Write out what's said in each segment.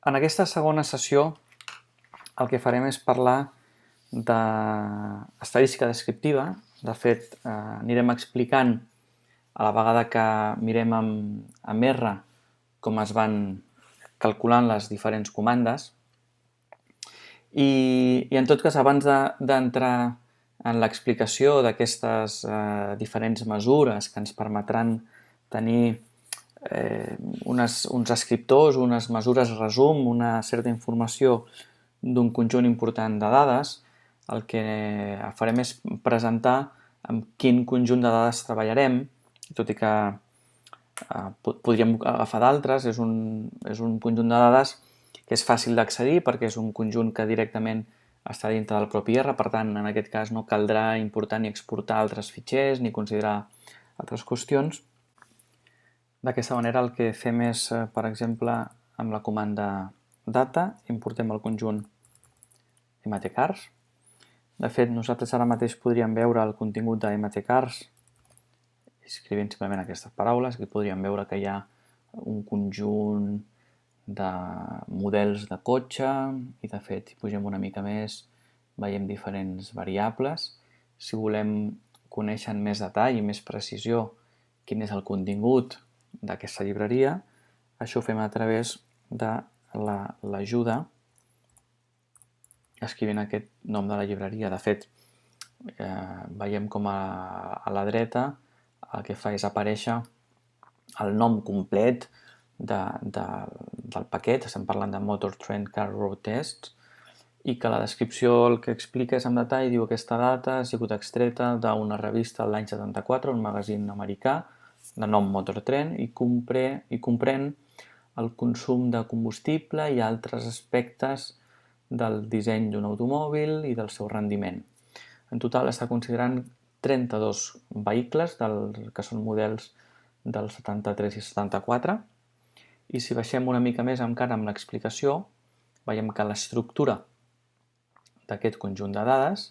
En aquesta segona sessió el que farem és parlar d'estadística descriptiva. De fet, anirem explicant a la vegada que mirem amb R com es van calculant les diferents comandes. I en tot cas, abans d'entrar en l'explicació d'aquestes diferents mesures que ens permetran tenir uns descriptors, unes mesures resum, una certa informació d'un conjunt important de dades, el que farem és presentar amb quin conjunt de dades treballarem, tot i que podríem agafar d'altres. És un conjunt de dades que és fàcil d'accedir perquè és un conjunt que directament està dintre del propi R, per tant, en aquest cas no caldrà importar ni exportar altres fitxers ni considerar altres qüestions. D'aquesta manera el que fem és, per exemple, amb la comanda data, importem el conjunt mtcars. De fet, nosaltres ara mateix podríem veure el contingut de mtcars escrivint simplement aquestes paraules. Aquí podríem veure que hi ha un conjunt de models de cotxe i, de fet, si pugem una mica més, veiem diferents variables. Si volem conèixer en més detall i més precisió quin és el contingut d'aquesta llibreria, això ho fem a través de l'ajuda escrivint aquest nom de la llibreria. De fet, veiem com a la dreta el que fa és aparèixer el nom complet del paquet. Estem parlant de Motor Trend Car Road Tests, i que la descripció el que explica és en detall, diu: aquesta data ha sigut extreta d'una revista l'any 74, un magazín americà de nom Motor Trend, i comprèn el consum de combustible i altres aspectes del disseny d'un automòbil i del seu rendiment. En total està considerant 32 vehicles que són models del 73 i 74, i si baixem una mica més encara amb l'explicació, veiem que l'estructura d'aquest conjunt de dades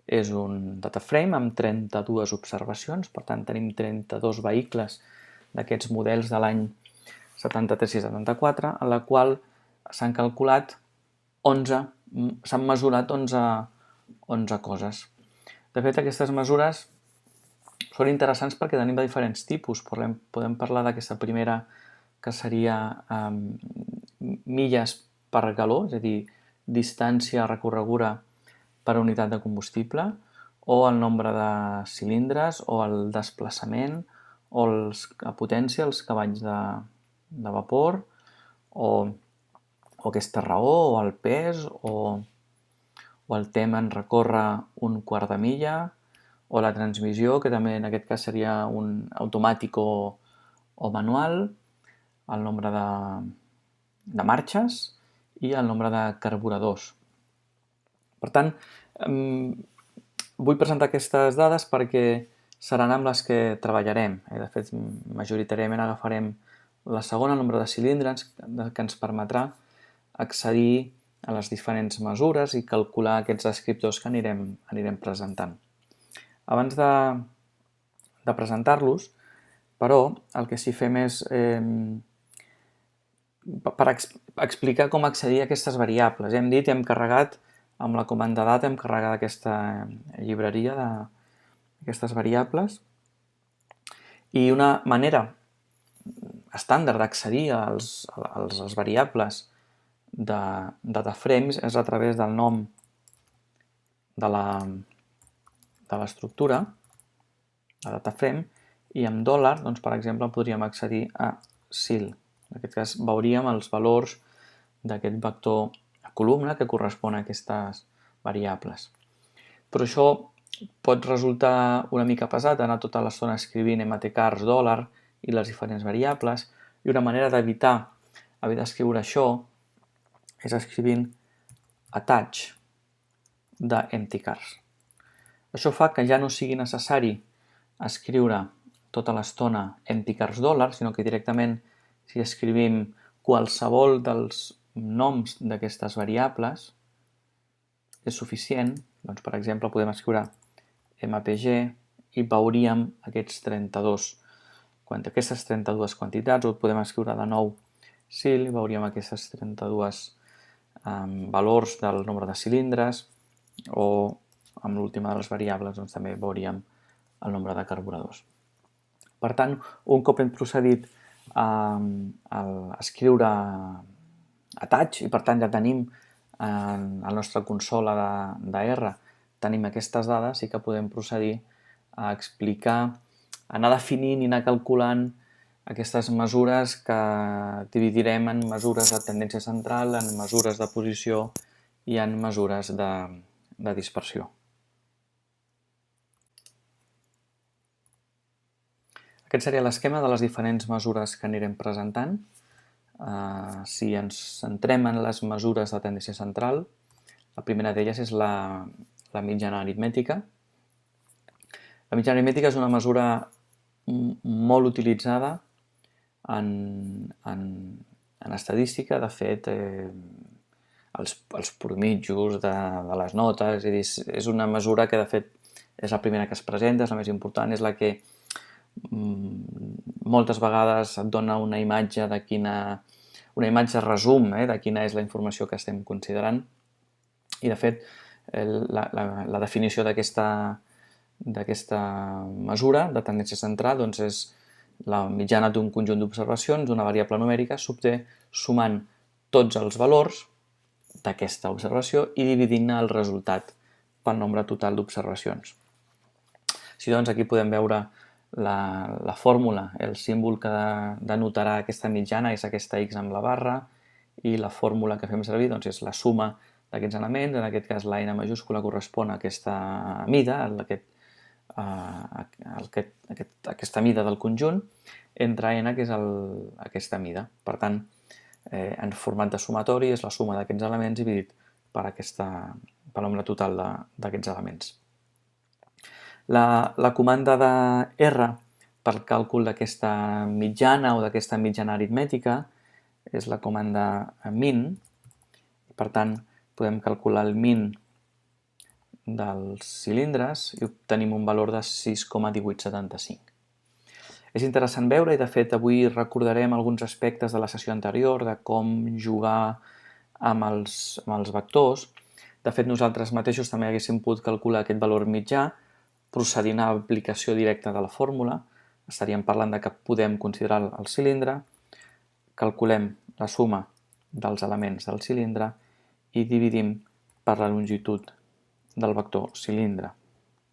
és un data frame amb 32 observacions. Per tant, tenim 32 vehicles d'aquests models de l'any 73 i 74, en la qual s'han calculat 11, s'han mesurat 11 coses. De fet, aquestes mesures són interessants perquè tenim de diferents tipus. Podem parlar d'aquesta primera, que seria milles per galó, és a dir, distància recorreguda per unitat de combustible, o el nombre de cilindres, o el desplaçament, o la potència, els cavalls de vapor, o aquesta raó, o el pes, o el temps en recórrer un quart de milla, o la transmissió, que també en aquest cas seria un automàtic o manual, el nombre de marxes i el nombre de carburadors. Per tant, vull presentar aquestes dades perquè seran amb les que treballarem. De fet, majoritàriament agafarem la segona, el nombre de cilindres, que ens permetrà accedir a les diferents mesures i calcular aquests descriptors que anirem presentant. Abans de presentar-los, però, el que sí fem és per explicar com accedir a aquestes variables. Hem dit, hem carregat amb la comanda data, hem carregat aquesta llibreria d'aquestes variables, i una manera estàndard d'accedir a les variables de data frames és a través del nom de l'estructura, de data frame, i amb $, doncs, per exemple, podríem accedir a cil. En aquest cas veuríem els valors d'aquest vector columna que correspon a aquestes variables. Però això pot resultar una mica pesat, anar tota l'estona escrivint mtcars, $, i les diferents variables, i una manera d'evitar haver d'escriure això és escrivint attach de mtcars. Això fa que ja no sigui necessari escriure tota l'estona mtcars $, sinó que directament, si escrivim qualsevol dels noms d'aquestes variables, és suficient. Doncs, per exemple, podem escriure mpg i veuríem aquestes 32 quantitats, o podem escriure de nou cil, veuríem aquestes 32 valors del nombre de cilindres, o amb l'última de les variables doncs, també veuríem el nombre de carburadors. Per tant, un cop hem procedit a escriure a touch i per tant ja tenim en la nostra consola de R tenim aquestes dades, sí que podem procedir a explicar, anar definint i anar calculant aquestes mesures que dividirem en mesures de tendència central, en mesures de posició i en mesures de dispersió. Aquest seria l'esquema de les diferents mesures que anirem presentant. Si ens centrem en les mesures de tendència central, la primera d'elles és la mitjana aritmètica. La mitjana aritmètica és una mesura molt utilitzada en estadística. De fet, els promitjos de les notes, és una mesura que de fet és la primera que es presenta, és la més important, és la que moltes vegades et dona una imatge resum de quina és la informació que estem considerant. I de fet, la definició d'aquesta mesura de tendència central doncs és la mitjana d'un conjunt d'observacions d'una variable numèrica s'obté sumant tots els valors d'aquesta observació i dividint-ne el resultat pel nombre total d'observacions. Si doncs aquí podem veure la fórmula, el símbol que denotarà aquesta mitjana és aquesta x amb la barra i la fórmula que fem servir doncs, és la suma d'aquests elements, en aquest cas la n majúscula correspon a aquesta mida, aquesta mida del conjunt, entre n, que és aquesta mida. Per tant, en format de sumatori és la suma d'aquests elements dividit per nombre total d'aquests elements. La comanda de R per càlcul d'aquesta mitjana o d'aquesta mitjana aritmètica és la comanda min. Per tant, podem calcular el min dels cilindres i obtenim un valor de 6,1875. És interessant veure, i de fet avui recordarem alguns aspectes de la sessió anterior, de com jugar amb els vectors. De fet, nosaltres mateixos també haguéssim pogut calcular aquest valor mitjà procedint a l'aplicació directa de la fórmula. Estaríem parlant de que podem considerar el cilindre, calculem la suma dels elements del cilindre i dividim per la longitud del vector cilindre.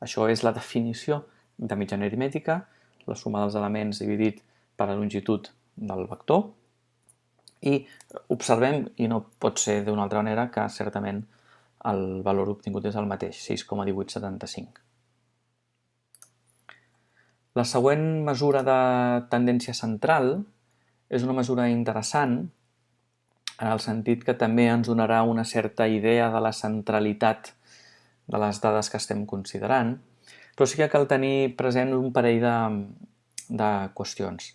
Això és la definició de mitjana aritmètica, la suma dels elements dividit per la longitud del vector. I observem, i no pot ser d'una altra manera, que certament el valor obtingut és el mateix, 6,1875. La següent mesura de tendència central és una mesura interessant en el sentit que també ens donarà una certa idea de la centralitat de les dades que estem considerant, però sí que cal tenir present un parell de qüestions.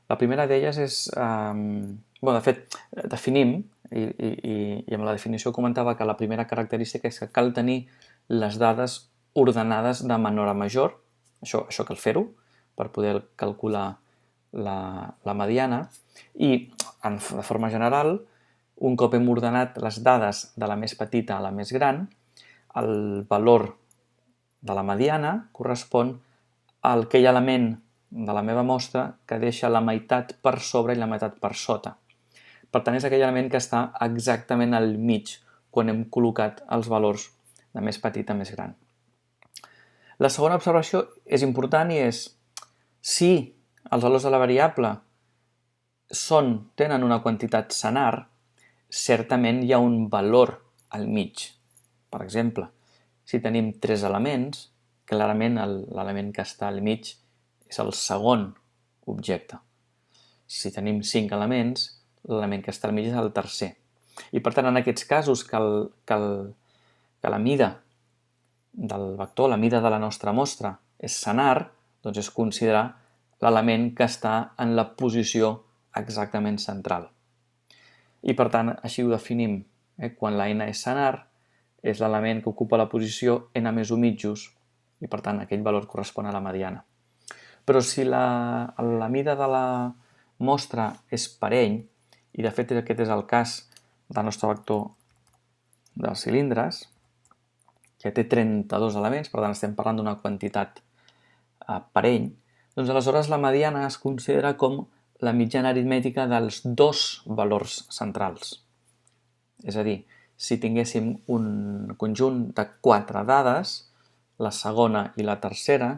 La primera d'elles és, de fet, definim, i amb la definició comentava que la primera característica és que cal tenir les dades ordenades de menor a major, això cal fer-ho, per poder calcular la mediana, i de forma general, un cop hem ordenat les dades de la més petita a la més gran, el valor de la mediana correspon a aquell element de la meva mostra que deixa la meitat per sobre i la meitat per sota. Per tant, és aquell element que està exactament al mig quan hem col·locat els valors de més petit a més gran. La segona observació és important i és si els valors de la variable tenen una quantitat senar, certament hi ha un valor al mig. Per exemple, si tenim 3 elements, clarament l'element que està al mig és el segon objecte. Si tenim 5 elements, l'element que està al mig és el tercer. I per tant, en aquests casos que la mida del vector, la mida de la nostra mostra és senar, doncs és considerar l'element que està en la posició exactament central. I per tant, així ho definim. Quan la n és senar, és l'element que ocupa la posició n més 1 mitjos, i per tant aquell valor correspon a la mediana. Però si la mida de la mostra és parell i de fet aquest és el cas del nostre vector dels cilindres, que té 32 elements, per tant estem parlant d'una quantitat parell, doncs aleshores la mediana es considera com la mitjana aritmètica dels dos valors centrals. És a dir, si tinguéssim un conjunt de 4 dades, la segona i la tercera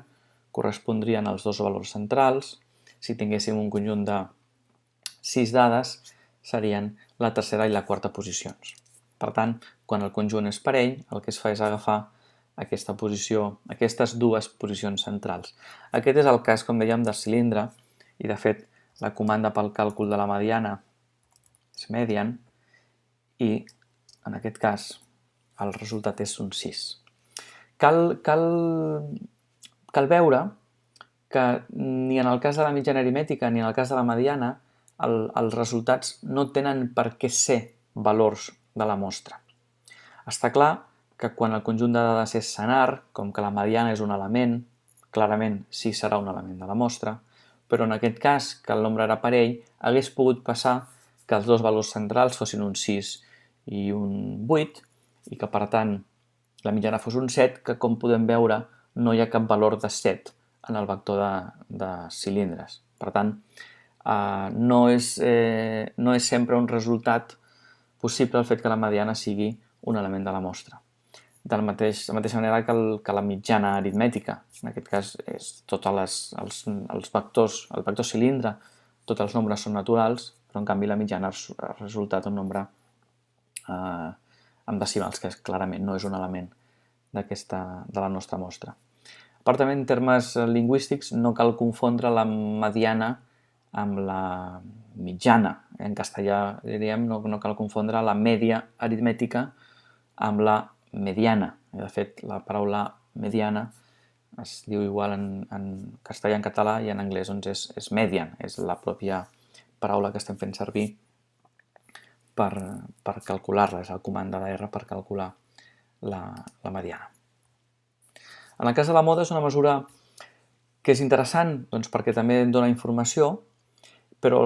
correspondrien als dos valors centrals. Si tinguéssim un conjunt de 6 dades, serien la tercera i la quarta posicions. Per tant, quan el conjunt és parell, el que es fa és agafar aquesta posició, aquestes dues posicions centrals. Aquest és el cas, com dèiem, del cilindre, i de fet la comanda pel càlcul de la mediana és median, i en aquest cas el resultat és un 6. Cal veure que ni en el cas de la mitjana aritmètica ni en el cas de la mediana els resultats no tenen per què ser valors de la mostra. Està clar que quan el conjunt de dades és senar, com que la mediana és un element, clarament sí serà un element de la mostra, però en aquest cas, que el nombre era parell, hagués pogut passar que els dos valors centrals fossin un 6 i un 8, i que per tant la mitjana fos un 7, que com podem veure no hi ha cap valor de 7 en el vector de cilindres. Per tant, no és sempre un resultat possible el fet que la mediana sigui un element de la mostra. De la mateixa manera que la mitjana aritmètica, en aquest cas és tots els vectors, el vector cilindre, tots els nombres són naturals, però en canvi la mitjana ha resultat un nombre amb decimals, que clarament no és un element de la nostra mostra. A part, també en termes lingüístics no cal confondre la mediana amb la mitjana. En castellà diríem no cal confondre la media aritmètica amb la mediana. De fet, la paraula mediana es diu igual en castellà, en català, i en anglès doncs és median, és la pròpia paraula que estem fent servir per calcular-la, és el comanda de R per calcular la mediana. En el cas de la moda és una mesura que és interessant doncs, perquè també dona informació, però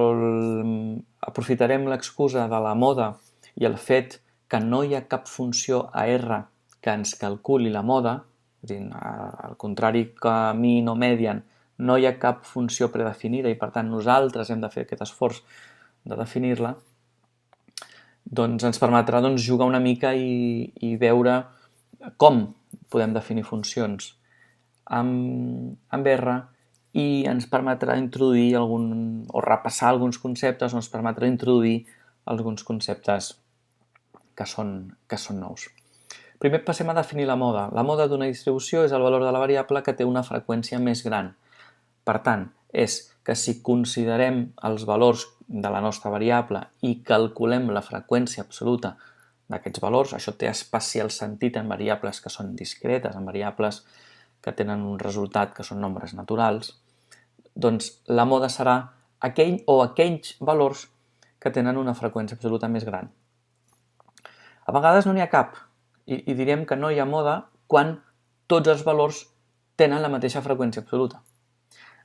aprofitarem l'excusa de la moda i el fet que no hi ha cap funció a R que ens calculi la moda, és a dir, al contrari que mean o median, no hi ha cap funció predefinida i per tant nosaltres hem de fer aquest esforç de definir-la, doncs ens permetrà jugar una mica i veure com podem definir funcions amb R i ens permetrà introduir o repassar alguns conceptes, o ens permetrà introduir alguns conceptes que són nous. Primer passem a definir la moda. La moda d'una distribució és el valor de la variable que té una freqüència més gran. Per tant, és que si considerem els valors de la nostra variable i calculem la freqüència absoluta d'aquests valors, això té especial sentit en variables que són discretes, en variables que tenen un resultat que són nombres naturals, doncs la moda serà aquells valors que tenen una freqüència absoluta més gran. A vegades no n'hi ha cap, i direm que no hi ha moda quan tots els valors tenen la mateixa freqüència absoluta.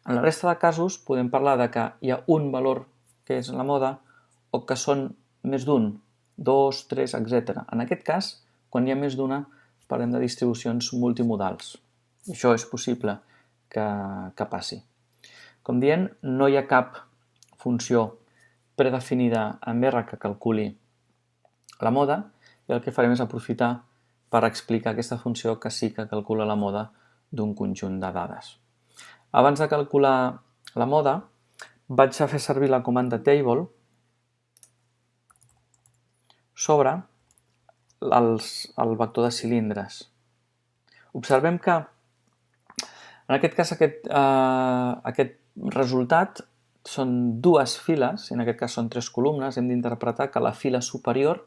En la resta de casos podem parlar de que hi ha un valor que és la moda o que són més d'un, 2, 3, etc. En aquest cas, quan hi ha més d'una, parlem de distribucions multimodals. I això és possible que passi. Com dient, no hi ha cap funció predefinida en R que calculi la moda, i el que farem és aprofitar per explicar aquesta funció que sí que calcula la moda d'un conjunt de dades. Abans de calcular la moda, vaig a fer servir la comanda table sobre el vector de cilindres. Observem que en aquest cas aquest resultat són dues files, en aquest cas són 3 columnes. Hem d'interpretar que la fila superior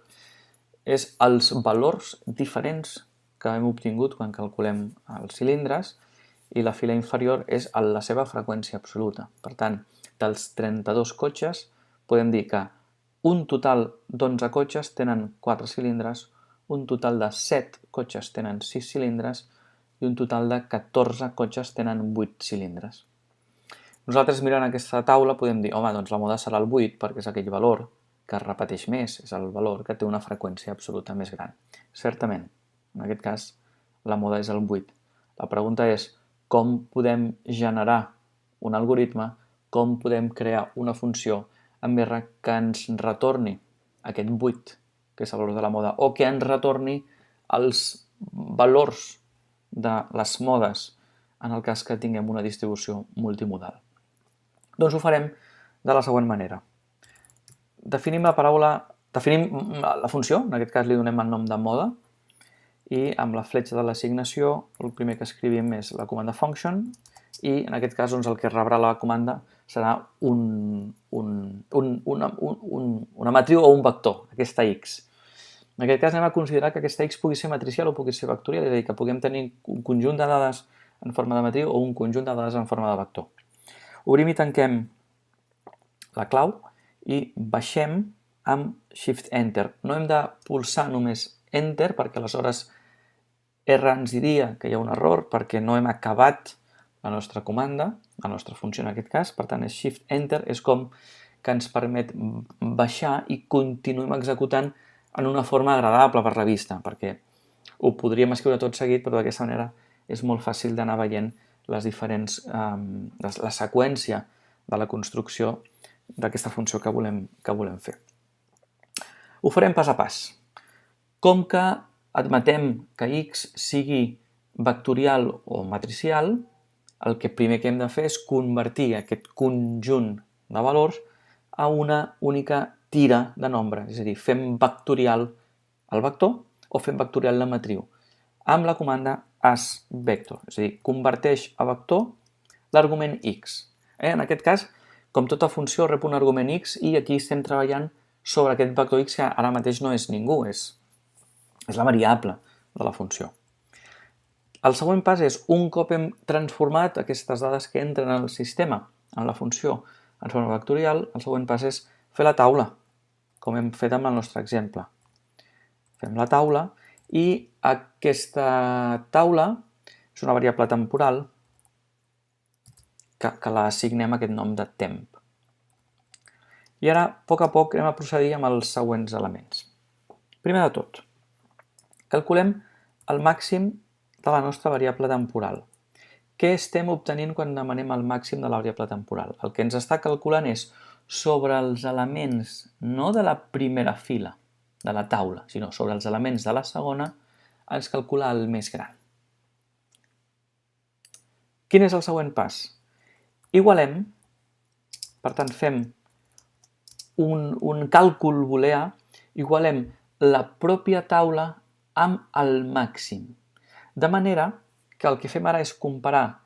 és els valors diferents que hem obtingut quan calculem els cilindres i la fila inferior és la seva freqüència absoluta. Per tant, dels 32 cotxes podem dir que un total d'11 cotxes tenen 4 cilindres, un total de 7 cotxes tenen 6 cilindres i un total de 14 cotxes tenen 8 cilindres. Nosaltres mirant aquesta taula podem dir, home, doncs la moda serà el 8 perquè és aquell valor que es repeteix més, és el valor que té una freqüència absoluta més gran. Certament, en aquest cas, la moda és el 8. La pregunta és com podem generar un algoritme, com podem crear una funció amb R que ens retorni aquest 8, que és el valor de la moda, o que ens retorni els valors de les modes en el cas que tinguem una distribució multimodal. Doncs ho farem de la següent manera. Definim la funció, en aquest cas li donem el nom de moda, i amb la fletxa de l'assignació el primer que escrivim és la comanda function i en aquest cas doncs, el que rebrà la comanda serà una matriu o un vector, aquesta x. En aquest cas anem a considerar que aquesta x pugui ser matricial o pugui ser vectorial, és a dir, que puguem tenir un conjunt de dades en forma de matriu o un conjunt de dades en forma de vector. Obrim i tanquem la clau i baixem amb Shift-Enter. No hem de pulsar només Enter perquè aleshores R ens diria que hi ha un error perquè no hem acabat la nostra comanda, la nostra funció en aquest cas, per tant és Shift-Enter, és com que ens permet baixar i continuem executant en una forma agradable per la vista, perquè ho podríem escriure tot seguit, però d'aquesta manera és molt fàcil d'anar veient les diferents, la seqüència de la construcció d'aquesta funció que volem fer. Ho farem pas a pas. Com que admetem que x sigui vectorial o matricial, el que primer que hem de fer és convertir aquest conjunt de valors a una única tira de nombre, és a dir, fem vectorial el vector o fem vectorial la matriu, amb la comanda asVector, és a dir, converteix a vector l'argument x. En aquest cas, com tota funció, rep un argument x i aquí estem treballant sobre aquest vector x que ara mateix no és ningú, és la variable de la funció. El següent pas és, un cop hem transformat aquestes dades que entren al sistema, en la funció, en forma vectorial, el següent pas és fer la taula, com hem fet amb el nostre exemple. Fem la taula i aquesta taula és una variable temporal que la assignem aquest nom de temp. I ara, a poc anem a procedir amb els següents elements. Primer de tot, calculem el màxim de la nostra variable temporal. Què estem obtenint quan demanem el màxim de la variable temporal? El que ens està calculant és sobre els elements, no de la primera fila de la taula, sinó sobre els elements de la segona, ens calcula el més gran. Quin és el següent pas? Igualem, per tant fem un càlcul booleà, igualem la pròpia taula amb el màxim. De manera que el que fem ara és comparar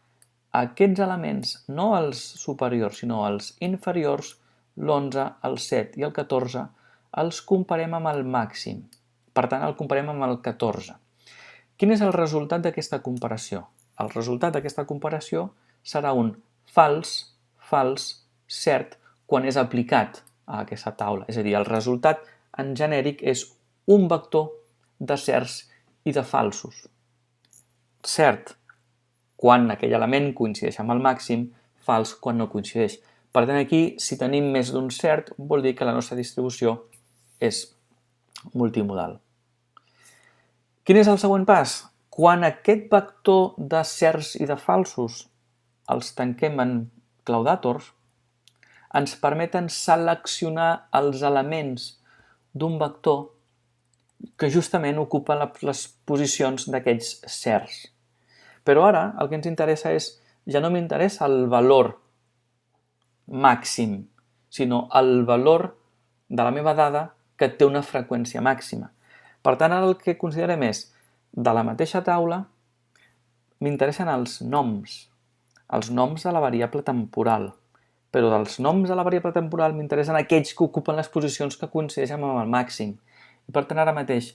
aquests elements, no els superiors, sinó els inferiors, l'11, el 7 i el 14, els comparem amb el màxim. Per tant, el comparem amb el 14. Quin és el resultat d'aquesta comparació? El resultat d'aquesta comparació serà un fals, cert, quan és aplicat a aquesta taula. És a dir, el resultat en genèric és un vector de certs i de falsos. Cert quan aquell element coincideix amb el màxim, fals quan no coincideix. Per tant, aquí, si tenim més d'un cert, vol dir que la nostra distribució és multimodal. Quin és el següent pas? Quan aquest vector de certs i de falsos els tanquem en claudàtors, ens permeten seleccionar els elements d'un vector que justament ocupen les posicions d'aquells certs. Però ara el que ens interessa és, ja no m'interessa el valor màxim, sinó el valor de la meva dada que té una freqüència màxima. Per tant, ara el que considerem és, de la mateixa taula, m'interessen els noms de la variable temporal, però dels noms de la variable temporal m'interessen aquells que ocupen les posicions que coincideixen amb el màxim. I per tant, ara mateix,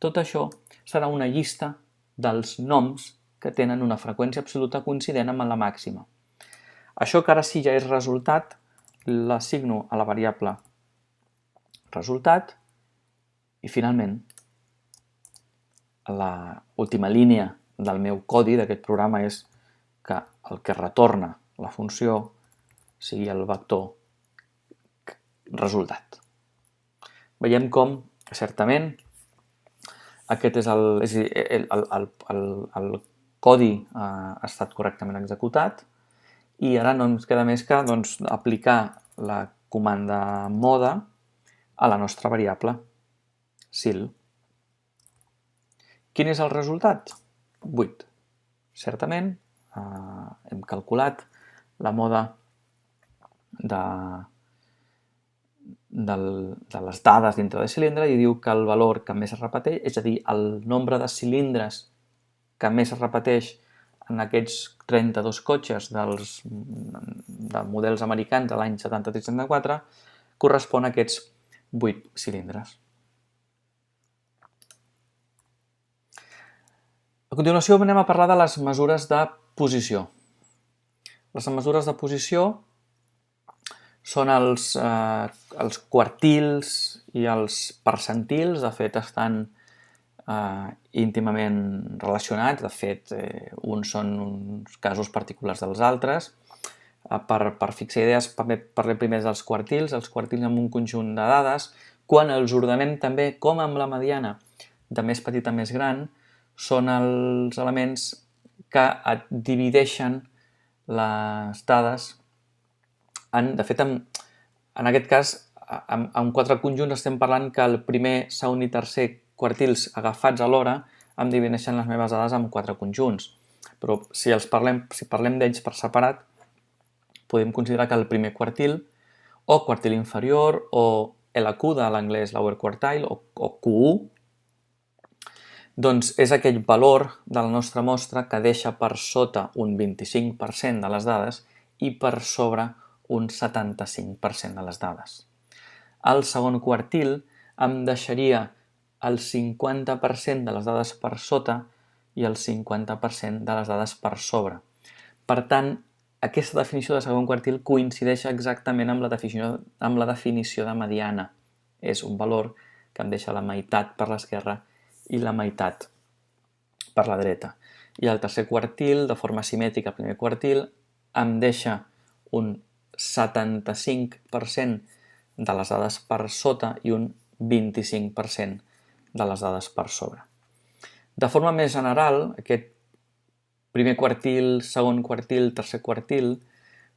tot això serà una llista dels noms que tenen una freqüència absoluta coincident amb la màxima. Això que ara sí ja és resultat, l'assigno a la variable resultat i finalment l'última línia del meu codi d'aquest programa és que el que retorna la funció sigui el vector resultat. veiem com, certament, aquest és el codi ha estat correctament executat i ara no ens queda més que aplicar la comanda mode a la nostra variable sil. Quin és el resultat? 8. Certament, hem calculat la moda de les dades dintre del cilindre i diu que el valor que més es repeteix, és a dir, el nombre de cilindres que més es repeteix en aquests 32 cotxes de models americans de l'any 73-74 correspon a aquests 8 cilindres. A continuació anem a parlar de les mesures de posició. Les mesures de posició són els quartils i els percentils. De fet, estan íntimament relacionats. De fet, uns són uns casos particulars dels altres. Per fixar idees, parlem primer dels quartils. Els quartils amb un conjunt de dades, quan els ordenem també, com amb la mediana, de més petit a més gran, són els elements que et divideixen les dades. De fet, en aquest cas, en 4 conjunts estem parlant que el primer, segon i tercer quartils agafats alhora em divideixen les meves dades en 4 conjunts. Però si parlem d'ells per separat, podem considerar que el primer quartil, o quartil inferior, o LQ de l'anglès lower quartile, o Q1, doncs és aquell valor de la nostra mostra que deixa per sota un 25% de les dades i per sobre un 75% de les dades. El segon quartil em deixaria el 50% de les dades per sota i el 50% de les dades per sobre. Per tant, aquesta definició de segon quartil coincideix exactament amb la definició de mediana. És un valor que em deixa la meitat per l'esquerra i la meitat per la dreta. I el tercer quartil, de forma simètrica al primer quartil, em deixa un 75% de les dades per sota i un 25% de les dades per sobre. De forma més general, aquest primer quartil, segon quartil, tercer quartil,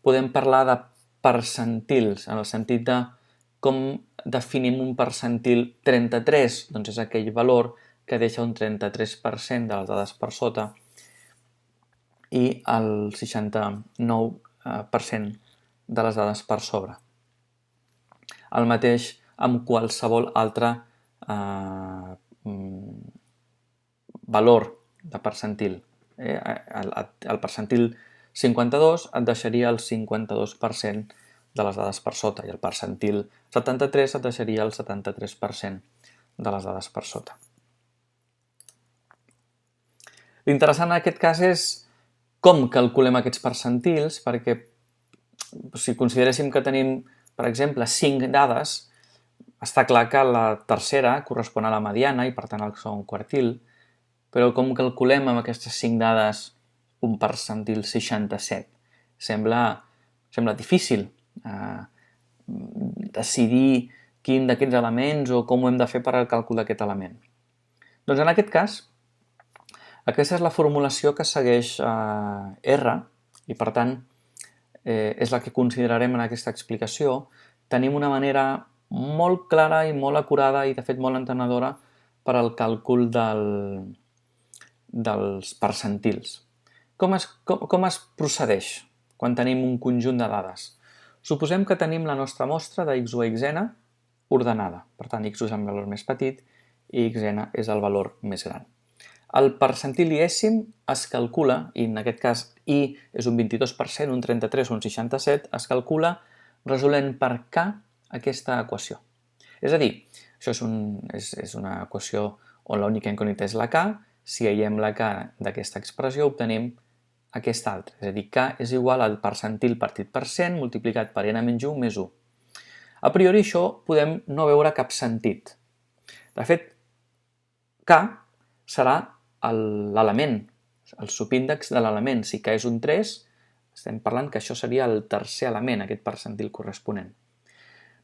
podem parlar de percentils, en el sentit de com definim un percentil 33, doncs és aquell valor que deixa un 33% de les dades per sota i el 69% de les dades per sobre. El mateix amb qualsevol altre valor de percentil. El percentil 52 et deixaria el 52% de les dades per sota i el percentil 73 et deixaria el 73% de les dades per sota. L'interessant en aquest cas és com calculem aquests percentils, perquè si consideréssim que tenim, per exemple, 5 dades, està clar que la tercera correspon a la mediana i per tant al segon quartil, però com calculem amb aquestes 5 dades un percentil 67? Sembla difícil decidir quin d'aquests elements o com ho hem de fer per al càlcul d'aquest element. Doncs en aquest cas, aquesta és la formulació que segueix R i per tant és la que considerarem en aquesta explicació. Tenim una manera molt clara i molt acurada i de fet molt entenedora per al càlcul dels percentils. Com es procedeix quan tenim un conjunt de dades? Suposem que tenim la nostra mostra de x1 a xn ordenada. Per tant, x1 és el valor més petit i xn és el valor més gran. El percentil ièssim es calcula, i en aquest cas i és un 22%, un 33, un 67, es calcula resolent per k aquesta equació. És a dir, això és una equació on l'única incògnita és la k. Si aïllem la k d'aquesta expressió obtenim aquesta altra. És a dir, k és igual al percentil partit per 100 multiplicat per n menys 1 més 1. A priori això podem no veure cap sentit. De fet, k serà l'element, el subíndex de l'element. Si k és un 3, estem parlant que això seria el tercer element, aquest percentil corresponent.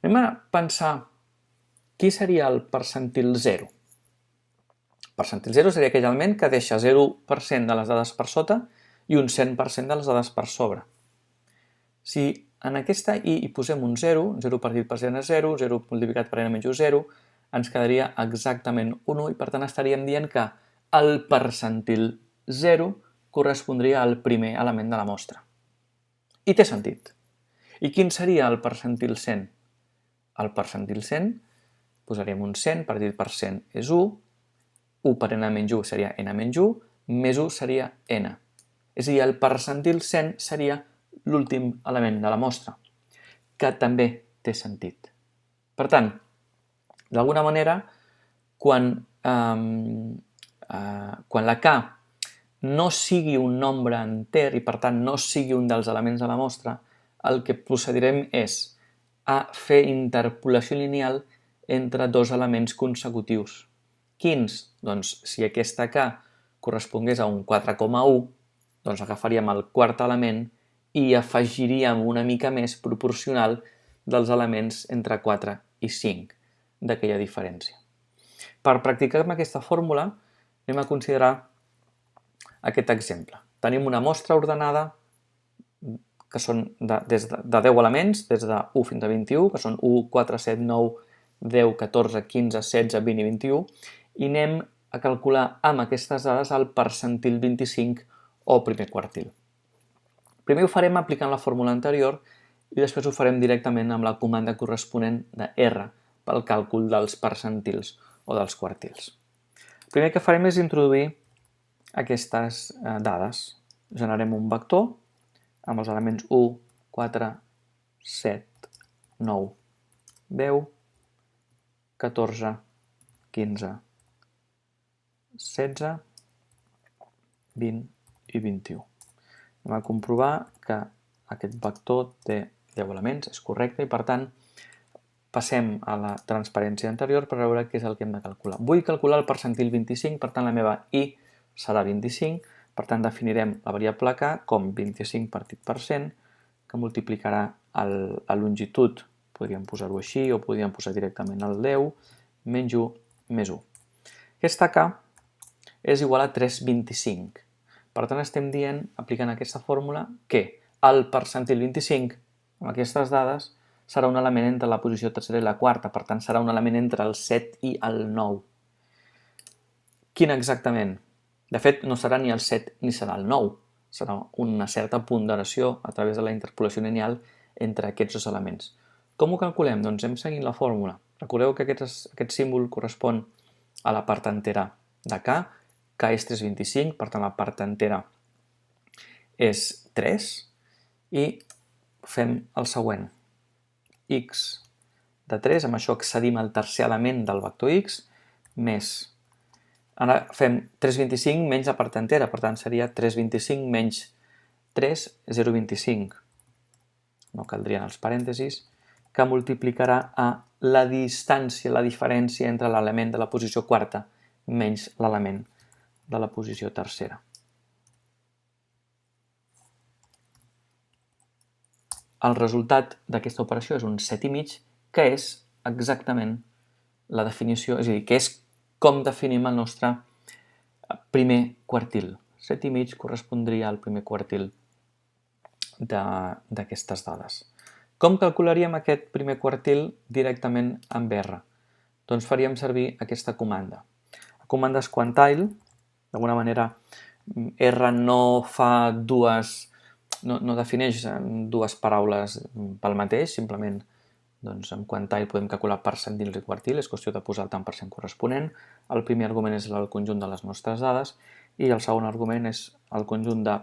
Anem a pensar Qui seria el percentil 0? El percentil 0 seria aquell element que deixa 0% de les dades per sota i un 100% de les dades per sobre. Si en aquesta i hi posem un 0, 0 partit per 0 és 0, 0 multiplicat per n menys 1 0, ens quedaria exactament un 1 i per tant estaríem dient que el percentil 0 correspondria al primer element de la mostra. I té sentit. I quin seria el percentil 100? El percentil 100, posaríem un 100 partit per 100 és 1, 1 per n menys 1 seria n menys 1, més 1 seria n. És a dir, el percentil 100 seria l'últim element de la mostra, que també té sentit. Per tant, d'alguna manera, quan la k no sigui un nombre enter i per tant no sigui un dels elements de la mostra, el que procedirem és a fer interpolació lineal entre dos elements consecutius. Quins? Doncs si aquesta k correspongués a un 4,1, doncs agafaríem el quart element i afegiríem una mica més proporcional dels elements entre 4 i 5 d'aquella diferència. Per practicar amb aquesta fórmula anem a considerar aquest exemple. Tenim una mostra ordenada que són de 10 elements, des de 1 fins a 21, que són 1, 4, 7, 9, 10, 14, 15, 16, 20 i 21, i anem a calcular amb aquestes dades el percentil 25 o primer quartil. Primer ho farem aplicant la fórmula anterior i després ho farem directament amb la comanda corresponent de R pel càlcul dels percentils o dels quartils. El primer que farem és introduir aquestes dades. Generarem un vector amb els elements 1, 4, 7, 9, 10, 14, 15, 16, 20 i 21. Anem a comprovar que aquest vector té 10 elements, és correcte, i per tant passem a la transparència anterior per veure què és el que hem de calcular. Vull calcular el percentil 25, per tant la meva i serà 25, per tant definirem la variable k com 25 partit per 100, que multiplicarà la longitud, podríem posar-ho així o podríem posar directament el 10, menys 1, més 1. Aquesta k és igual a 3,25. Per tant, estem dient, aplicant aquesta fórmula, que el percentil 25, amb aquestes dades, serà un element entre la posició tercera i la quarta, per tant, serà un element entre el 7 i el 9. Quin exactament? De fet, no serà ni el 7 ni serà el 9. Serà una certa ponderació a través de la interpolació lineal entre aquests dos elements. Com ho calculem? Doncs hem seguit la fórmula. Recordeu que aquest símbol correspon a la part entera de k, k és 3,25, per tant la part entera és 3, i fem el següent. X de 3, amb això accedim al tercer element del vector x, més, ara fem 3,25 menys la part entera, per tant seria 3,25 menys 3, 0,25. No caldrien els parèntesis, que multiplicarà a la distància, la diferència entre l'element de la posició quarta menys l'element de la posició tercera. El resultat d'aquesta operació és un 7,5, que és exactament la definició, és a dir, que és com definim el nostre primer quartil. 7,5 correspondria al primer quartil d'aquestes dades. Com calcularíem aquest primer quartil directament amb R? Doncs faríem servir aquesta comanda. La comanda és quantile. D'alguna manera, R no defineix dues paraules pel mateix, simplement amb quantile podem calcular percentils i quartil, és qüestió de posar el tant per cent corresponent. El primer argument és el conjunt de les nostres dades i el segon argument és el conjunt de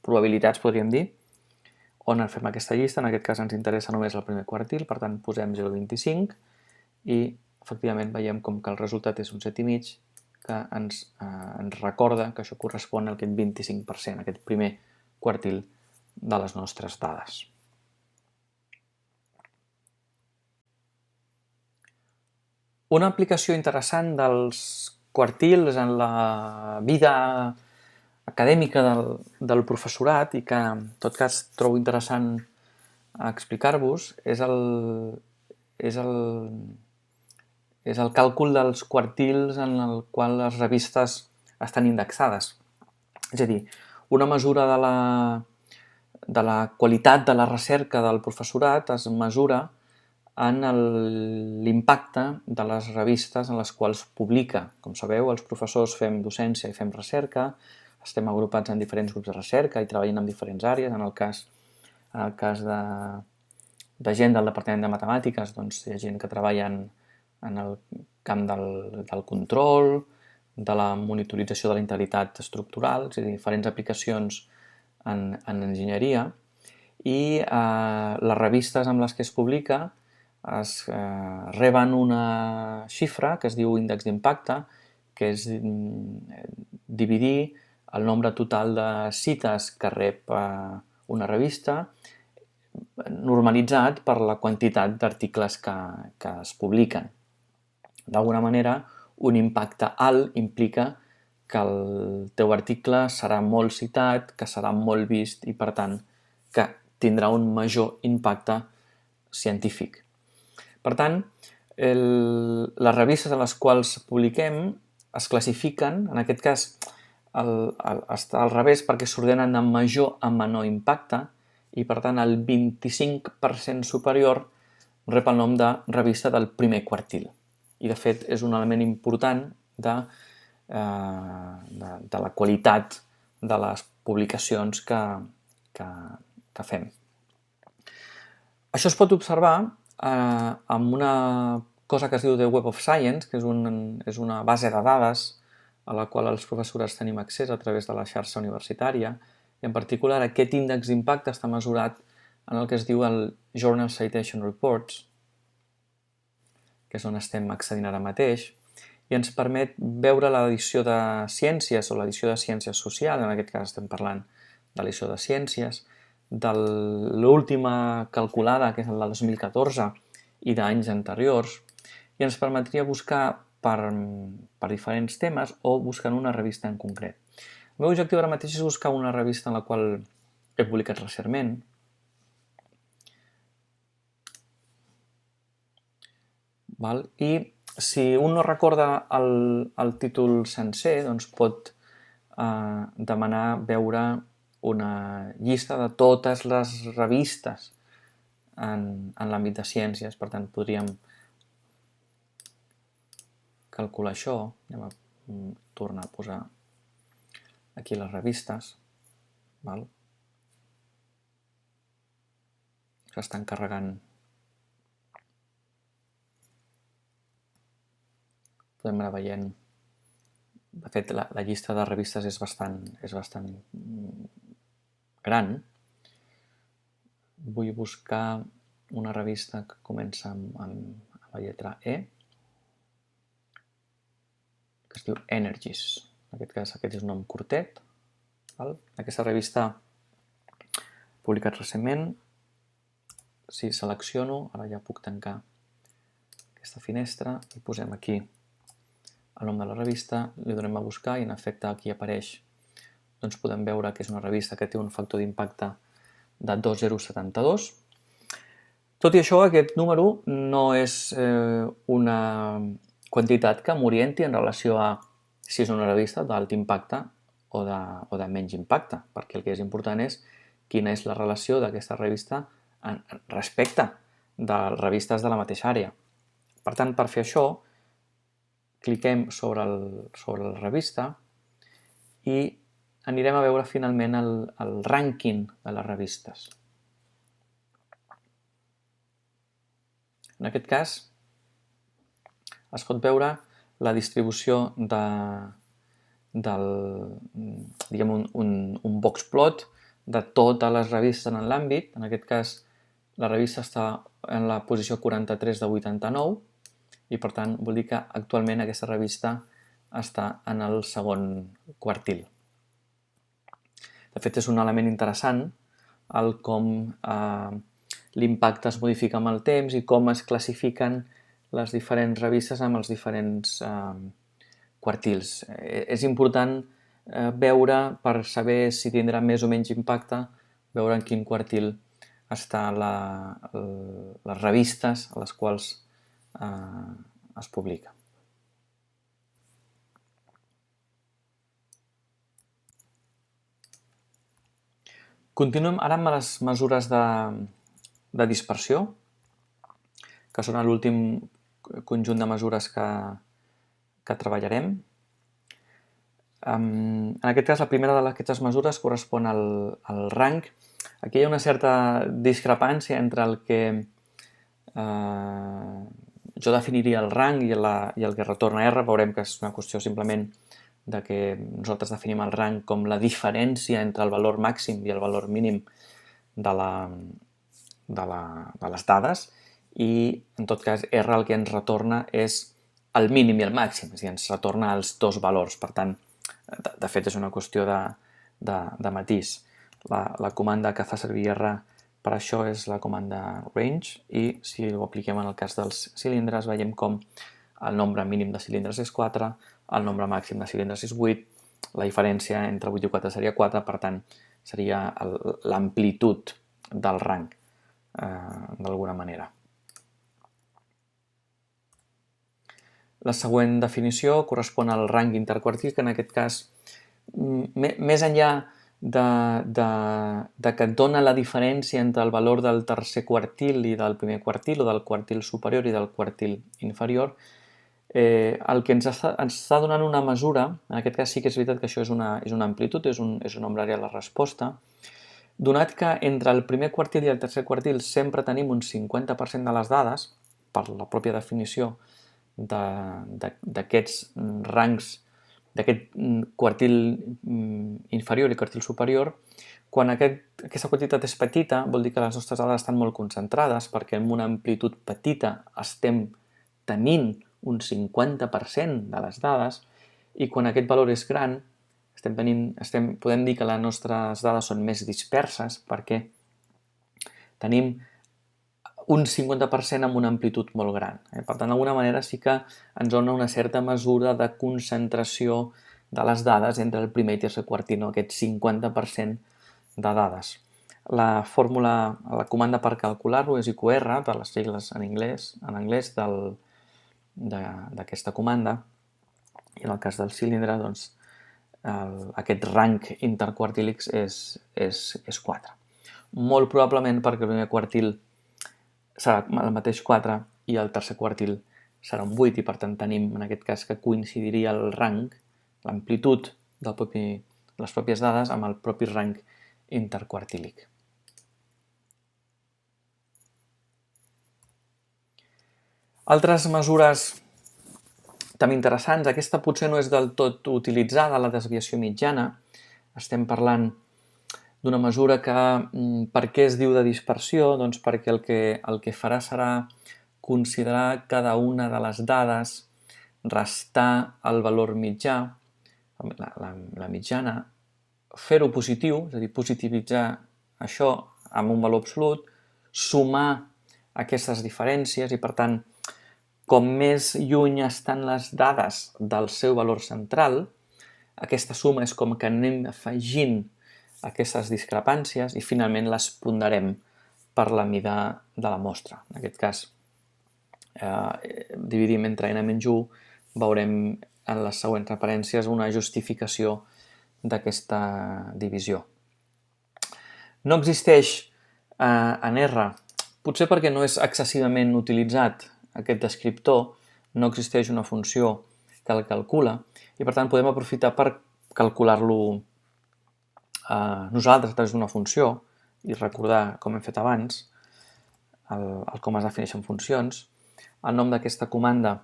probabilitats, podríem dir, on fem aquesta llista. En aquest cas ens interessa només el primer quartil, per tant posem 0,25 i efectivament veiem com que el resultat és un 7,5, que ens recorda que això correspon a aquest 25%, aquest primer quartil de les nostres dades. Una aplicació interessant dels quartils en la vida acadèmica del professorat i que en tot cas trobo interessant explicar-vos és és el càlcul dels quartils en el qual les revistes estan indexades. És a dir, una mesura de la qualitat de la recerca del professorat es mesura en l'impacte de les revistes en les quals publica. Com sabeu, els professors fem docència i fem recerca, estem agrupats en diferents grups de recerca i treballem en diferents àrees. En el cas de gent del Departament de Matemàtiques, doncs hi ha gent que treballa en el camp del control, de la monitorització de la integritat estructural, és a dir, diferents aplicacions en enginyeria, i les revistes amb les que es publica reben una xifra que es diu índex d'impacte, que és dividir el nombre total de cites que rep una revista normalitzat per la quantitat d'articles que es publiquen. D'alguna manera, un impacte alt implica que el teu article serà molt citat, que serà molt vist i, per tant, que tindrà un major impacte científic. Per tant, les revistes en les quals publiquem es classifiquen, en aquest cas està al revés perquè s'ordenen de major a menor impacte i, per tant, el 25% superior rep el nom de revista del primer quartil. I, de fet, és un element important de la qualitat de les publicacions que fem. Això es pot observar amb una cosa que es diu The Web of Science, que és una base de dades a la qual els professorats tenim accés a través de la xarxa universitària, i en particular aquest índex d'impacte està mesurat en el que es diu el Journal Citation Reports, que és on estem accedint ara mateix, i ens permet veure l'edició de ciències o l'edició de ciències socials, en aquest cas estem parlant de l'edició de ciències, de l'última calculada, que és la 2014, i d'anys anteriors, i ens permetria buscar per diferents temes o buscar una revista en concret. El meu objectiu ara mateix és buscar una revista en la qual he publicat recentment. I si un no recorda el títol sencer, doncs pot demanar veure una llista de totes les revistes en l'àmbit de ciències. Per tant, podríem calcular això. Anem a tornar a posar aquí les revistes. S'estan carregant. Podem anar veient. De fet, la llista de revistes és bastant gran. Vull buscar una revista que comença amb la lletra E, que es diu Energies. En aquest cas, aquest és un nom curtet. Aquesta revista publicat recentment. Si selecciono, ara ja puc tancar aquesta finestra i posem aquí el nom de la revista, li donem a buscar i en efecte aquí apareix. Doncs podem veure que és una revista que té un factor d'impacte de 2,072. Tot i això, aquest número no és una quantitat que m'orienti en relació a si és una revista d'alt impacte o de menys impacte, perquè el que és important és quina és la relació d'aquesta revista respecte de revistes de la mateixa àrea. Per tant, per fer això, cliquem sobre la revista i anirem a veure finalment el rànquing de les revistes. En aquest cas, es pot veure la distribució diguem, un boxplot de totes les revistes en l'àmbit. En aquest cas, la revista està en la posició 43 de 89 i, per tant, vol dir que actualment aquesta revista està en el segon quartil. De fet, és un element interessant el com l'impacte es modifica amb el temps i com es classifiquen les diferents revistes amb els diferents quartils. És important veure, per saber si tindrà més o menys impacte, veure en quin quartil estan les revistes a les quals es publica. Continuem ara amb les mesures de dispersió, que són l'últim conjunt de mesures que treballarem. En aquest cas, la primera d'aquestes mesures correspon al rang. Aquí hi ha una certa discrepància entre el que jo definiria el rang i el que retorna R. Veurem que és una qüestió simplement de que nosaltres definim el rang com la diferència entre el valor màxim i el valor mínim de les dades, i en tot cas R el que ens retorna és el mínim i el màxim, és a dir, ens retorna els dos valors. Per tant, de fet és una qüestió de matís. La comanda que fa servir R per això és la comanda range, i si ho apliquem en el cas dels cilindres veiem com el nombre mínim de cilindres és 4, el nombre màxim de cilindres és 8, la diferència entre 8 i 4 seria 4, per tant seria l'amplitud del rang, d'alguna manera. La següent definició correspon al rang interquartil, que en aquest cas, més enllà de que et dona la diferència entre el valor del tercer quartil i del primer quartil, o del quartil superior i del quartil inferior, el que ens està donant una mesura, en aquest cas sí que és veritat que això és una amplitud, és un nombre real de resposta, donat que entre el primer quartil i el tercer quartil sempre tenim un 50% de les dades, per la pròpia definició d'aquests rangs, d'aquest quartil inferior i quartil superior, quan aquesta quantitat és petita vol dir que les nostres dades estan molt concentrades, perquè amb una amplitud petita estem tenint un 50% de les dades, i quan aquest valor és gran podem dir que les nostres dades són més disperses, perquè tenim un 50% amb una amplitud molt gran. Per tant, d'alguna manera sí que ens dona una certa mesura de concentració de les dades entre el primer i tercer quartil, aquest 50% de dades. La comanda per calcular-ho és IQR, per les sigles en anglès d'aquesta comanda, i en el cas del cilindre, doncs, aquest rang interquartílic és 4. Molt probablement perquè el primer quartil serà el mateix 4 i el tercer quartil serà un 8, i per tant tenim en aquest cas que coincidiria el rang, l'amplitud de les pròpies dades amb el propi rang interquartílic. Altres mesures també interessants, aquesta potser no és del tot utilitzada, la desviació mitjana. Estem parlant d'una mesura que, per què es diu de dispersió? Doncs perquè el que farà serà considerar cada una de les dades, restar el valor mitjà, la mitjana, fer-ho positiu, és a dir, positivitzar això amb un valor absolut, sumar aquestes diferències, i per tant, com més lluny estan les dades del seu valor central, aquesta suma és com que anem afegint aquestes discrepàncies i finalment les ponderem per la mida de la mostra. En aquest cas, dividim entre n menys 1, veurem en les següents referències una justificació d'aquesta divisió. No existeix en R, potser perquè no és excessivament utilitzat aquest descriptor, no existeix una funció que el calcula, i per tant podem aprofitar per calcular-lo nosaltres a través d'una funció i recordar, com hem fet abans, com es defineixen funcions. El nom d'aquesta comanda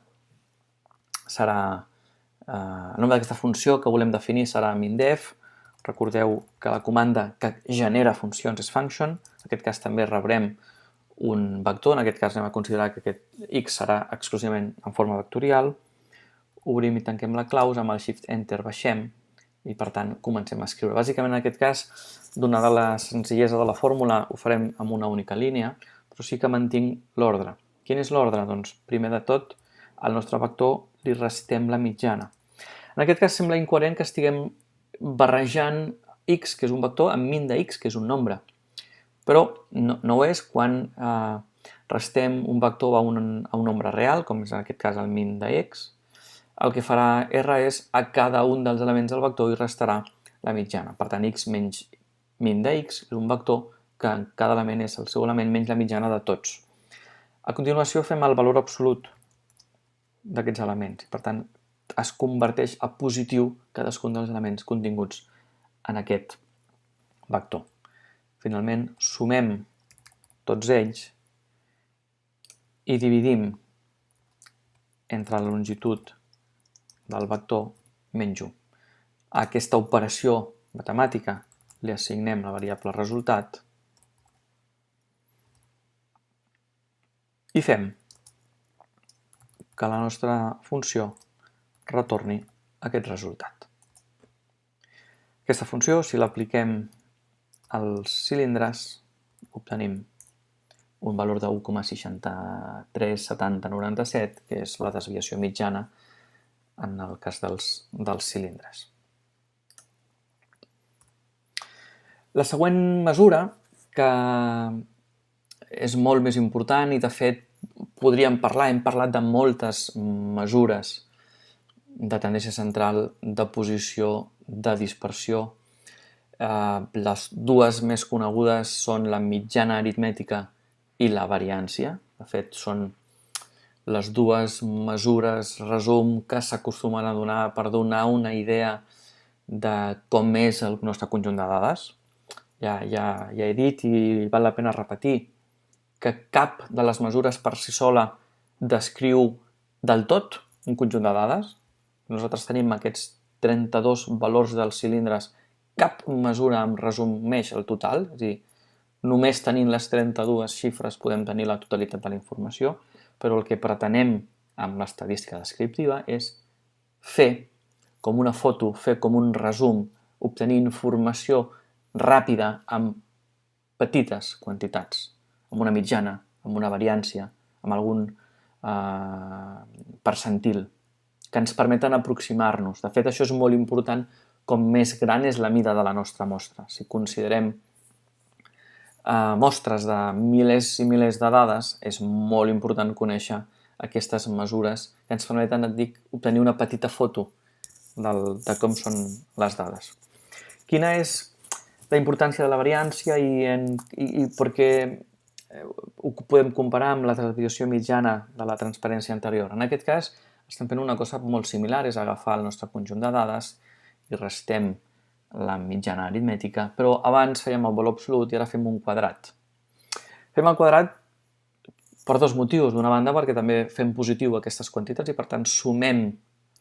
serà, el nom d'aquesta funció que volem definir serà mindef. Recordeu que la comanda que genera funcions és function. En aquest cas també rebrem un vector, en aquest cas anem a considerar que aquest x serà exclusivament en forma vectorial. Obrim i tanquem la claus, amb el Shift Enter baixem i per tant comencem a escriure. Bàsicament en aquest cas, donada la senzillesa de la fórmula, ho farem amb una única línia, però sí que mantinc l'ordre. Quin és l'ordre? Doncs primer de tot, al nostre vector li restem la mitjana. En aquest cas sembla incoherent que estiguem barrejant x, que és un vector, amb min de x, que és un nombre. Però no ho és quan restem un vector a un nombre real, com és en aquest cas el min de x, el que farà R és a cada un dels elements del vector i restarà la mitjana. Per tant, x menys min de x és un vector que cada element és el seu element menys la mitjana de tots. A continuació fem el valor absolut d'aquests elements. Per tant, es converteix a positiu cadascun dels elements continguts en aquest vector. Finalment, sumem tots ells i dividim entre la longitud del vector menys 1. A aquesta operació matemàtica li assignem la variable resultat i fem que la nostra funció retorni aquest resultat. Aquesta funció, si l'apliquem als cilindres, obtenim un valor de 1,637097, que és la desviació mitjana en el cas dels cilindres. La següent mesura, que és molt més important i de fet hem parlat de moltes mesures de tendència central, de posició, de dispersió. Les dues més conegudes són la mitjana aritmètica i la variància. De fet, són les dues mesures, resum, que s'acostumen a donar per donar una idea de com és el nostre conjunt de dades. Ja he dit i val la pena repetir que cap de les mesures per si sola descriu del tot un conjunt de dades. Nosaltres tenim aquests 32 valors dels cilindres, cap mesura em resumeix el total, és a dir, només tenint les 32 xifres podem tenir la totalitat de la informació, però el que pretenem amb l'estadística descriptiva és fer com una foto, fer com un resum, obtenir informació ràpida amb petites quantitats, amb una mitjana, amb una variància, amb algun percentil, que ens permeten aproximar-nos. De fet, això és molt important com més gran és la mida de la nostra mostra. Si considerem mostres de milers i milers de dades, és molt important conèixer aquestes mesures que ens permeten, obtenir una petita foto de com són les dades. Quina és la importància de la variància i per què ho podem comparar amb la desviació mitjana de la transparència anterior? En aquest cas, estem fent una cosa molt similar, és agafar el nostre conjunt de dades i restem la mitjana aritmètica, però abans fèiem el valor absolut i ara fem un quadrat. Fem el quadrat per dos motius. D'una banda, perquè també fem positiu aquestes quantitats i, per tant, sumem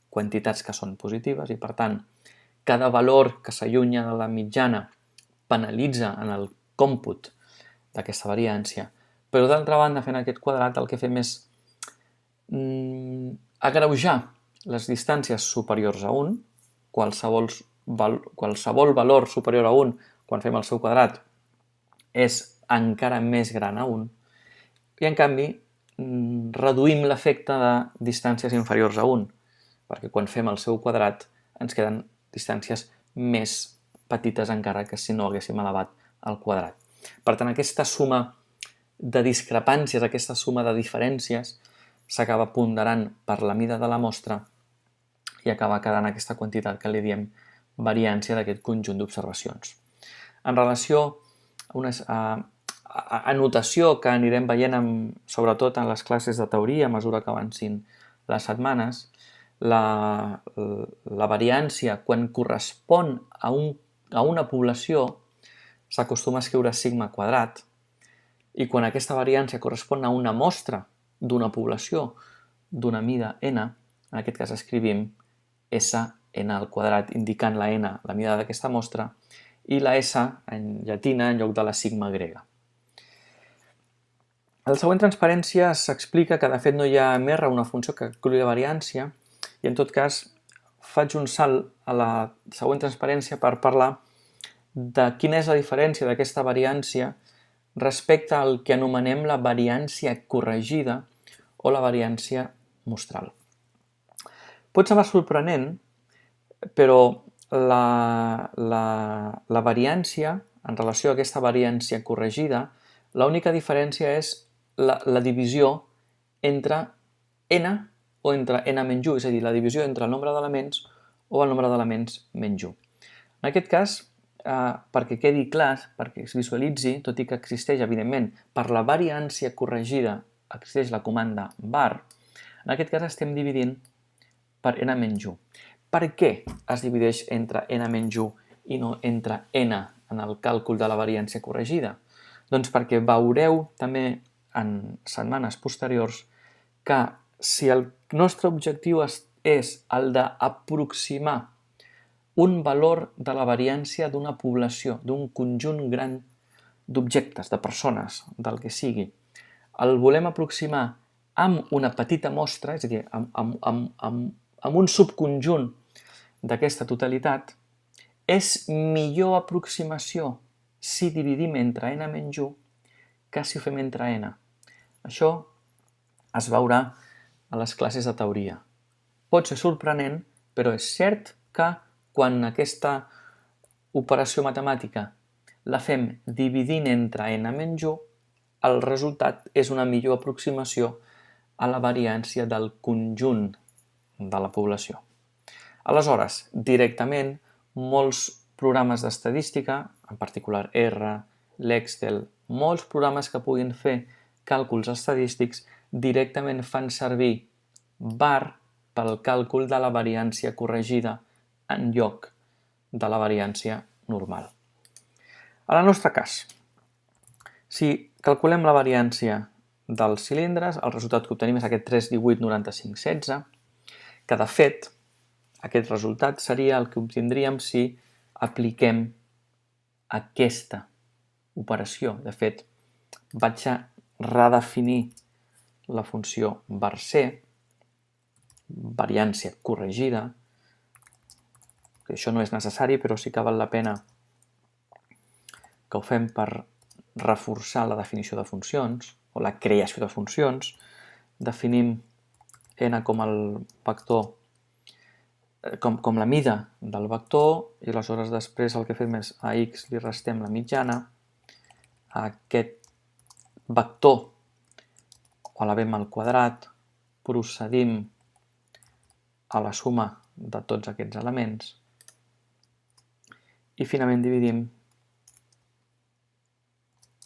quantitats que són positives i, per tant, cada valor que s'allunya de la mitjana penalitza en el còmput d'aquesta variància. Però, d'altra banda, fent aquest quadrat, el que fem és agreujar les distàncies superiors a 1, qualsevol valor superior a 1, quan fem el seu quadrat, és encara més gran a 1, i en canvi reduïm l'efecte de distàncies inferiors a 1, perquè quan fem el seu quadrat ens queden distàncies més petites encara que si no haguéssim elevat el quadrat. Per tant, aquesta suma de discrepàncies, aquesta suma de diferències, s'acaba ponderant per la mida de la mostra i acaba quedant aquesta quantitat que li diem variància d'aquest conjunt d'observacions. En relació a una anotació que anirem veient sobretot en les classes de teoria a mesura que avancin les setmanes, la variància quan correspon a una població s'acostuma a escriure sigma quadrat i quan aquesta variància correspon a una mostra d'una població d'una mida n, en aquest cas escrivim Sn al quadrat, indicant la n, la mida d'aquesta mostra, i la S en llatina en lloc de la sigma grega. A la següent transparència s'explica que de fet no hi ha amb R una funció que calculi la variància i en tot cas faig un salt a la següent transparència per parlar de quina és la diferència d'aquesta variància respecte al que anomenem la variància corregida o la variància mostral. Pot semblar sorprenent, però la variància, en relació a aquesta variància corregida, l'única diferència és la divisió entre n o entre n menys 1, és a dir, la divisió entre el nombre d'elements o el nombre d'elements menys 1. En aquest cas, perquè quedi clar, perquè es visualitzi, tot i que existeix, evidentment, per la variància corregida, existeix la comanda var, en aquest cas estem dividint per n menys 1. Per què es divideix entre n menys 1 i no entre n en el càlcul de la variància corregida? Doncs perquè veureu també en setmanes posteriors que si el nostre objectiu és el d'aproximar un valor de la variància d'una població, d'un conjunt gran d'objectes, de persones, del que sigui, el volem aproximar amb una petita mostra, és a dir, amb un subconjunt d'aquesta totalitat, és millor aproximació si dividim entre n menys 1 que si ho fem entre n. Això es veurà a les classes de teoria. Pot ser sorprenent, però és cert que quan aquesta operació matemàtica la fem dividint entre n menys 1, el resultat és una millor aproximació a la variància del conjunt de la població. Aleshores, directament, molts programes d'estadística, en particular R, l'Excel, molts programes que puguin fer càlculs estadístics directament fan servir var pel càlcul de la variància corregida en lloc de la variància normal. En el nostre cas, si calculem la variància dels cilindres, el resultat que obtenim és aquest 3, 18, 95, 16, que de fet aquest resultat seria el que obtindríem si apliquem aquesta operació. De fet, vaig a redefinir la funció var_c, variància corregida, que això no és necessari, però sí que val la pena que ho fem per reforçar la definició de funcions o la creació de funcions. Definim n com el vector, com la mida del vector, i aleshores després el que fem és a x li restem la mitjana, a aquest vector ho elevem al quadrat, procedim a la suma de tots aquests elements i finalment dividim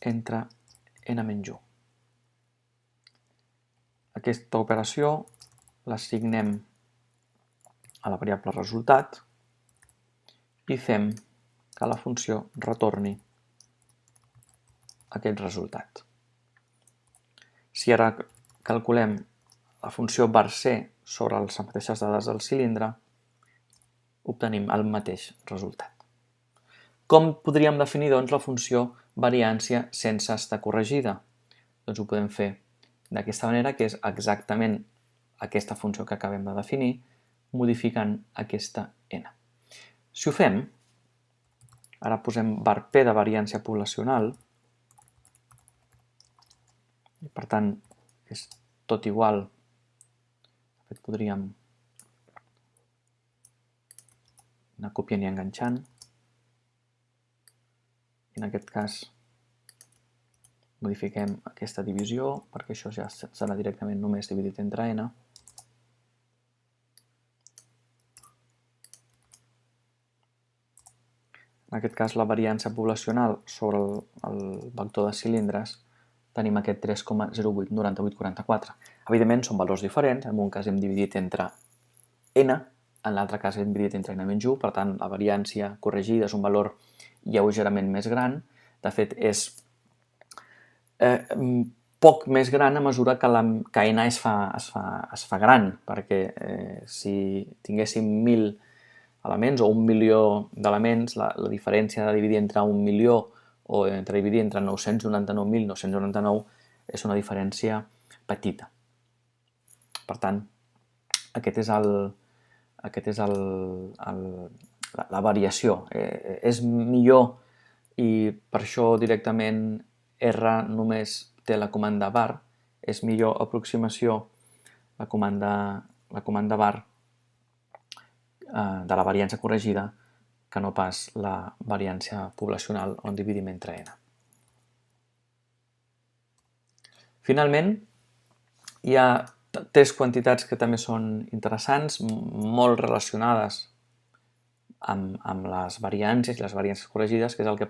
entre n menys 1. Aquesta operació l'assignem a la variable resultat i fem que la funció retorni aquest resultat. Si ara calculem la funció var_c sobre les mateixes dades del cilindre, obtenim el mateix resultat. Com podríem definir, doncs, la funció variància sense estar corregida? Doncs ho podem fer d'aquesta manera, que és exactament aquesta funció que acabem de definir, modificant aquesta n. Si ho fem, ara posem var_p de variància poblacional, i per tant és tot igual. De fet, podríem anar copiant i enganxant. I en aquest cas modifiquem aquesta divisió perquè això ja serà directament només dividit entre n. En aquest cas, la variància poblacional sobre el vector de cilindres tenim aquest 3,08, 98, 44. Evidentment, són valors diferents. En un cas hem dividit entre n, en l'altre cas hem dividit entre n menys 1, per tant, la variància corregida és un valor lleugerament més gran. De fet, és poc més gran a mesura que n es fa gran, perquè si tinguéssim 1.000 elements o 1.000.000 d'elements, la diferència de dividir entre 1.000.000 o entre dividir entre 999.999 és una diferència petita. Per tant, aquesta és la variació. És millor i per això directament R només té la comanda var. És millor aproximació la comanda var de la variància corregida que no pas la variància poblacional on dividim entre n. Finalment, hi ha tres quantitats que també són interessants, molt relacionades amb les variàncies i les variàncies corregides, que és el que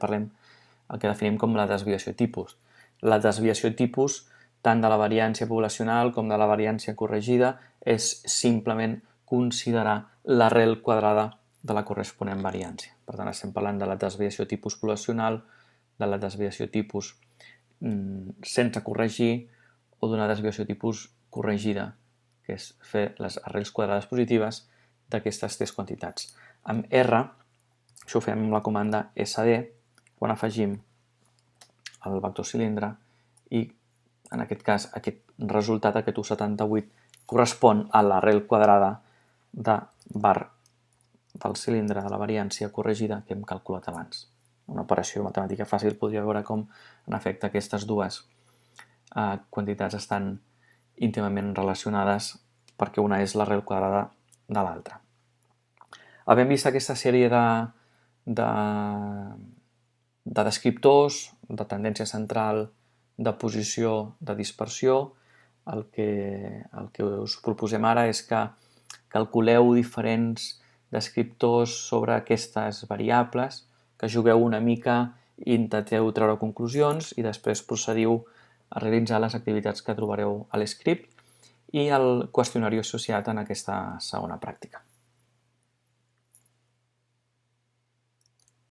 definim com la desviació tipus. La desviació tipus, tant de la variància poblacional com de la variància corregida, és simplement considerar l'arrel quadrada de la corresponent variància. Per tant, estem parlant de la desviació tipus poblacional, de la desviació tipus sense corregir o d'una desviació tipus corregida, que és fer les arrels quadrades positives d'aquestes tres quantitats. Amb R, això ho fem amb la comanda SD, quan afegim el vector cilindre i, en aquest cas, aquest resultat, aquest 1,78, correspon a l'arrel quadrada de var del cilindre de la variància corregida que hem calculat abans. Una operació matemàtica fàcil podria veure com, en efecte, aquestes dues quantitats estan íntimament relacionades perquè una és l'arrel quadrada de l'altra. Havent vist aquesta sèrie de descriptors, de tendència central, de posició, de dispersió, el que us proposem ara és que calculeu diferents descriptors sobre aquestes variables, que jugueu una mica i intenteu treure conclusions i després procediu a realitzar les activitats que trobareu a l'script i el qüestionari associat en aquesta segona pràctica.